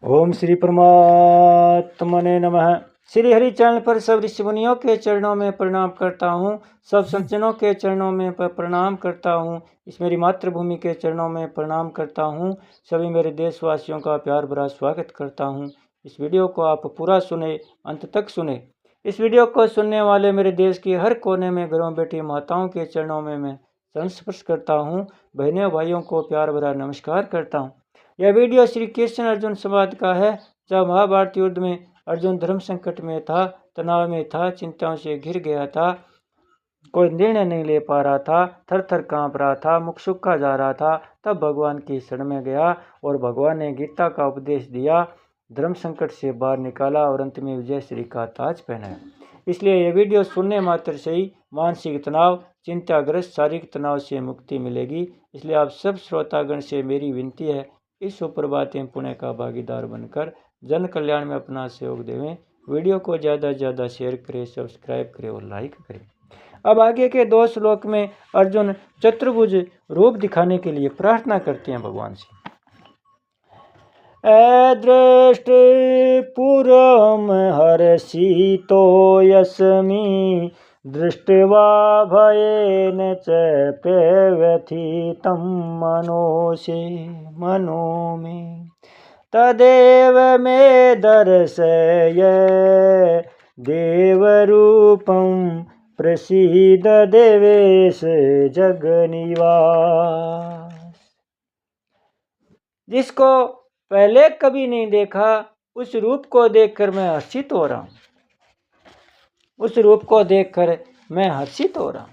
ओम श्री परमात्मने नमः। श्री हरि चरण पर सब ऋषि मुनियों के चरणों में प्रणाम करता हूँ। सब संतजनों के चरणों में प्रणाम करता हूँ। इस मेरी मातृभूमि के चरणों में प्रणाम करता हूँ। सभी मेरे देशवासियों का प्यार भरा स्वागत करता हूँ। इस वीडियो को आप पूरा सुने, अंत तक सुने। इस वीडियो को सुनने वाले मेरे देश की हर कोने में घरों बैठी माताओं के चरणों में मैं चरण स्पर्श करता हूँ। बहनों भाइयों को प्यार भरा नमस्कार करता हूँ। यह वीडियो श्री कृष्ण अर्जुन संवाद का है। जब महाभारत युद्ध में अर्जुन धर्म संकट में था, तनाव में था, चिंताओं से घिर गया था, कोई निर्णय नहीं ले पा रहा था, थर थर कांप रहा था, मुख सूखा जा रहा था, तब भगवान की शरण में गया और भगवान ने गीता का उपदेश दिया, धर्म संकट से बाहर निकाला और अंत में विजय श्री का ताज पहनाया। इसलिए यह वीडियो सुनने मात्र से ही मानसिक तनाव, चिंताग्रस्त शारीरिक तनाव से मुक्ति मिलेगी। इसलिए आप सब श्रोतागण से मेरी विनती है, इस सुप्रभात एवं पुण्य का भागीदार बनकर जन कल्याण में अपना सहयोग देवें। वीडियो को ज़्यादा से ज़्यादा शेयर करें, सब्सक्राइब करें और लाइक करें। अब आगे के 2 श्लोक में अर्जुन चतुर्भुज रूप दिखाने के लिए प्रार्थना करते हैं भगवान से। अदृष्ट पुरम हर्षितो यस्मि दृष्ट्वा भयेन च प्रव्यथितं मनो मे तदेव मे दर्शय देवरूपं प्रसीद देवेश जगनिवास। जिसको पहले कभी नहीं देखा, उस रूप को देखकर मैं हर्षित हो रहा हूँ। उस रूप को देखकर मैं हर्षित हो रहा हूँ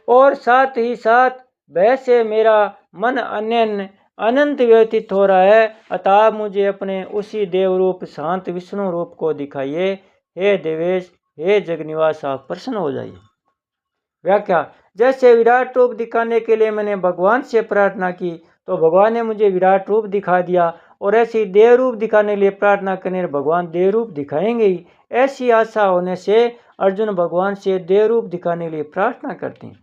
और साथ ही साथ भय से मेरा मन अनंत व्यतीत हो रहा है। अतः मुझे अपने उसी देव रूप शांत विष्णु रूप को दिखाइए। हे देवेश, हे जगनिवास, आप प्रसन्न हो जाइए। व्याख्या: जैसे विराट रूप दिखाने के लिए मैंने भगवान से प्रार्थना की तो भगवान ने मुझे विराट रूप दिखा दिया, और ऐसी देव रूप दिखाने के लिए प्रार्थना करने भगवान देव रूप दिखाएंगे ही। ऐसी आशा होने से अर्जुन भगवान से देव रूप दिखाने के लिए प्रार्थना करते हैं।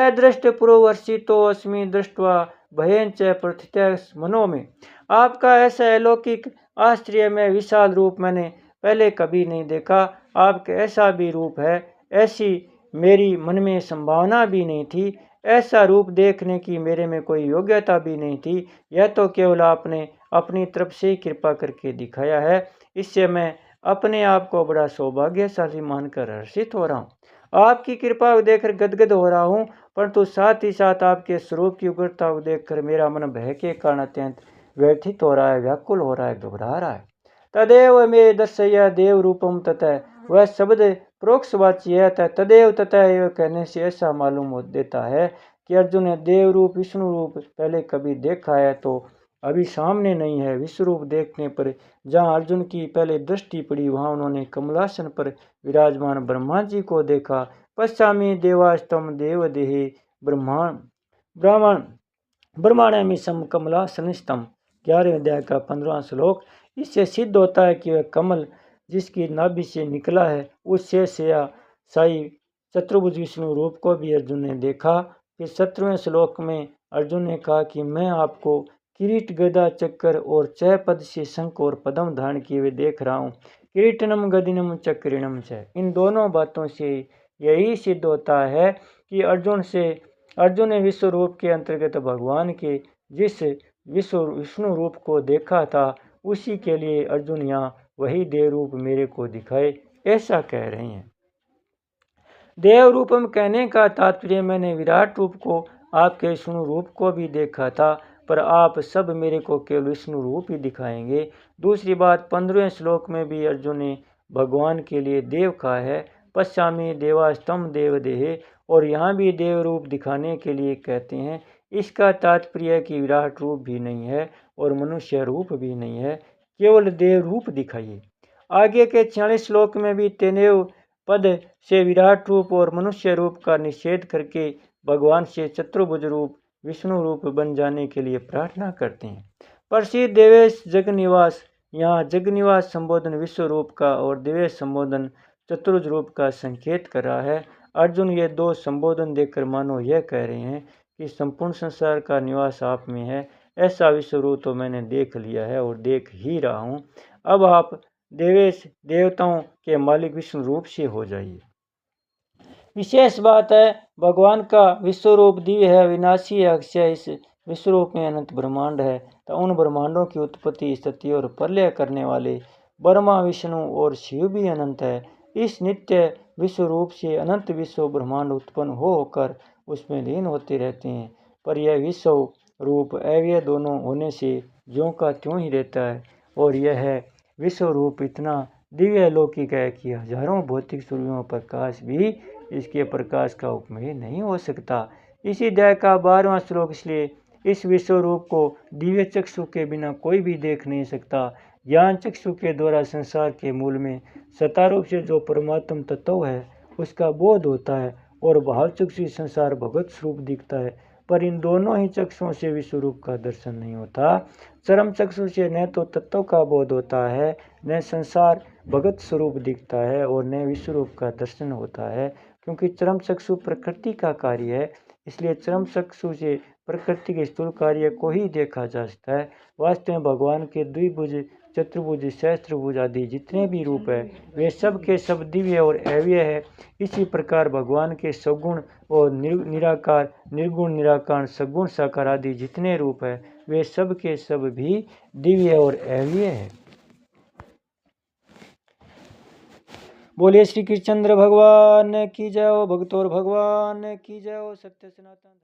अदृष्ट पुरोवर्षितो अस्मि दृष्ट्वा भयेन च प्रथित मनो में। आपका ऐसा अलौकिक आश्चर्यमय विशाल रूप मैंने पहले कभी नहीं देखा। आपका ऐसा भी रूप है, ऐसी मेरी मन में संभावना भी नहीं थी। ऐसा रूप देखने की मेरे में कोई योग्यता भी नहीं थी। यह तो केवल आपने अपनी तरफ से ही कृपा करके दिखाया है। इससे मैं अपने आप को बड़ा सौभाग्यशाली मानकर हर्षित हो रहा हूँ। आपकी कृपा को देखकर गदगद हो रहा हूँ, परंतु साथ ही साथ आपके स्वरूप की उग्रता को देखकर मेरा मन भय के कारण अत्यंत व्यथित हो रहा है, व्याकुल हो रहा है, घबरा रहा है। तदेव मे दर्शय देव रूपम तथा, वह शब्द प्रोक्षवाची है। तदेव तथा एवं कहने से ऐसा मालूम देता है कि अर्जुन ने देव रूप विष्णु रूप पहले कभी देखा है तो अभी सामने नहीं है। विश्व रूप देखने पर जहाँ अर्जुन की पहले दृष्टि पड़ी, वहाँ उन्होंने कमलासन पर विराजमान ब्रह्मा जी को देखा। पश्चामी देवास्तम देवदेहे ब्रह्मांड सम कमलासनस्तम। 11वें अध्याय का 15वां श्लोक। इससे सिद्ध होता है कि वह कमल जिसकी नाभि से निकला है, उससे साई चतुर्भुज विष्णु रूप को भी अर्जुन ने देखा। फिर 17वें श्लोक में अर्जुन ने कहा कि मैं आपको किरीट गदा चक्कर और चय पद से शंख और पद्म धारण किए हुए देख रहा हूँ। किरीटनम गदिनम चक्रिणम च। इन दोनों बातों से यही सिद्ध होता है कि अर्जुन ने विश्व रूप के अंतर्गत भगवान के जिस विष्णु रूप को देखा था, उसी के लिए अर्जुन यहाँ वही देव रूप मेरे को दिखाए, ऐसा कह रहे हैं। देव रूपम कहने का तात्पर्य मैंने विराट रूप को, आपके विष्णु रूप को भी देखा था, पर आप सब मेरे को केवल विष्णु रूप ही दिखाएंगे। दूसरी बात, 15वें श्लोक में भी अर्जुन ने भगवान के लिए देव कहा है। पश्चामी देवास्तम देवदेहे, और यहाँ भी देव रूप दिखाने के लिए कहते हैं। इसका तात्पर्य है कि विराट रूप भी नहीं है और मनुष्य रूप भी नहीं है, केवल देव रूप दिखाइए। आगे के 46 श्लोक में भी तेनेव पद से विराट रूप और मनुष्य रूप का निषेध करके भगवान से चतुर्भुज रूप विष्णु रूप बन जाने के लिए प्रार्थना करते हैं। प्रसिद्ध देवेश जगनिवास, यहाँ जगनिवास संबोधन विश्व रूप का और देवेश संबोधन चतुर्भुज रूप का संकेत कर रहा है। अर्जुन ये 2 संबोधन देकर मानो यह कह रहे हैं कि संपूर्ण संसार का निवास आप में है। ऐसा विश्व रूप तो मैंने देख लिया है और देख ही रहा हूँ। अब आप देवेश देवताओं के मालिक विष्णु रूप से हो जाइए। विशेष बात है, भगवान का विश्व रूप दिव्य है, विनाशी है, अक्षय। इस विश्व रूप में अनंत ब्रह्मांड है। तो उन ब्रह्मांडों की उत्पत्ति, स्थिति और प्रलय करने वाले ब्रह्मा, विष्णु और शिव भी अनंत है। इस नित्य विश्व रूप से अनंत विश्व ब्रह्मांड उत्पन्न होकर उसमें लीन होते रहते हैं। पर यह विश्व रूप अव्यय दोनों होने से ज्यों का त्यों ही रहता है। और यह विश्व रूप इतना दिव्य अलौकिक है कि हजारों भौतिक सूर्यों प्रकाश भी इसके प्रकाश का उपमेय नहीं हो सकता। इसी अध्याय का 12वां श्लोक। इसलिए इस विश्व रूप को दिव्य चक्षु के बिना कोई भी देख नहीं सकता। ज्ञान चक्षु के द्वारा संसार के मूल में सत्ता रूप से जो परमात्म तत्व है उसका बोध होता है और भाव चक्षु से संसार भगवत स्वरूप दिखता है। पर इन दोनों ही चक्षुओं से विश्व रूप का दर्शन नहीं होता। चरम चक्षु से न तो तत्व का बोध होता है, न संसार भगत स्वरूप दिखता है और न विश्व रूप का दर्शन होता है। क्योंकि चरम चक्षु प्रकृति का कार्य है, इसलिए चरम चक्षु से प्रकृति के स्थूल कार्य को ही देखा जा सकता है। वास्तव में भगवान के द्विभुज, चतुर्भुज, सहस्त्रभुज आदि जितने भी रूप है वे सब के सब दिव्य और अव्यय है। इसी प्रकार भगवान के सगुण और निराकार, निर्गुण, निराकार, सगुण, साकार आदि जितने रूप है वे सब के सब भी दिव्य और अव्यय है। बोलिए श्री कृष्णचंद्र भगवान की जय हो, भक्तों और भगवान की जय हो। सत्य सनातन।